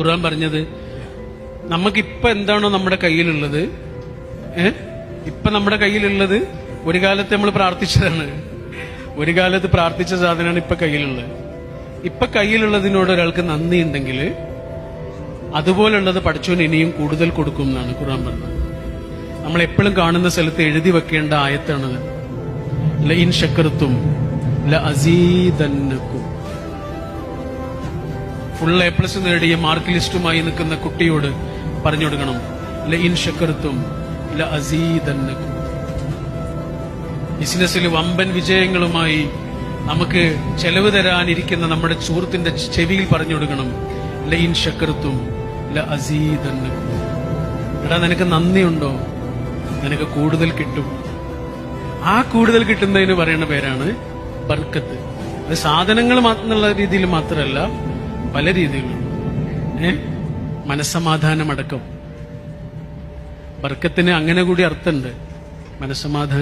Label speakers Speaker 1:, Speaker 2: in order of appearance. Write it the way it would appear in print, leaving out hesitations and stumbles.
Speaker 1: ഖുർആൻ പറഞ്ഞത് നമുക്കിപ്പൊ എന്താണോ നമ്മുടെ കയ്യിലുള്ളത്, ഇപ്പൊ നമ്മുടെ കയ്യിലുള്ളത് ഒരു കാലത്ത് നമ്മൾ പ്രാർത്ഥിച്ചതാണ്. ഒരു കാലത്ത് പ്രാർത്ഥിച്ച സാധനമാണ് ഇപ്പൊ കയ്യിലുള്ളത്. ഇപ്പൊ കയ്യിലുള്ളതിനോട് ഒരാൾക്ക് നന്ദി ഉണ്ടെങ്കിൽ അതുപോലുള്ളത് പഠിച്ചോൻ ഇനിയും കൂടുതൽ കൊടുക്കും എന്നാണ് ഖുർആൻ പറഞ്ഞത്. നമ്മൾ എപ്പോഴും കാണുന്ന സ്ഥലത്ത് എഴുതി വെക്കേണ്ട ആയത്താണത്. ലഇൻ ശക്കർതും ലഅസീദന്നകും. ഫുൾ A+ നേടിയ മാർക്ക് ലിസ്റ്റുമായി നിൽക്കുന്ന കുട്ടിയോട് പറഞ്ഞു കൊടുക്കണം, ലഇൻ ശക്കർതും ലഅസീദന്നകും. ബിസിനസ്സിൽ വമ്പൻ വിജയങ്ങളുമായി നമുക്ക് ചെലവ് തരാനിരിക്കുന്ന നമ്മുടെ സുഹൃത്തിന്റെ ചെവിയിൽ പറഞ്ഞു കൊടുക്കണം, ലഇൻ ശക്കർതും ലഅസീദന്നകും. എടാ, നിനക്ക് നന്ദിയുണ്ടോ? നിനക്ക് കൂടുതൽ കിട്ടും. ആ കൂടുതൽ കിട്ടുന്നതിന് പറയുന്ന പേരാണ് ബർക്കത്ത്. അത് സാധനങ്ങൾ എന്നുള്ള രീതിയിൽ മാത്രമല്ല, പല രീതിയിലും. മനസ്സമാധാനമടക്കം ബർക്കത്തിന് അങ്ങനെ കൂടി അർത്ഥമുണ്ട്. മനസ്സമാധാനം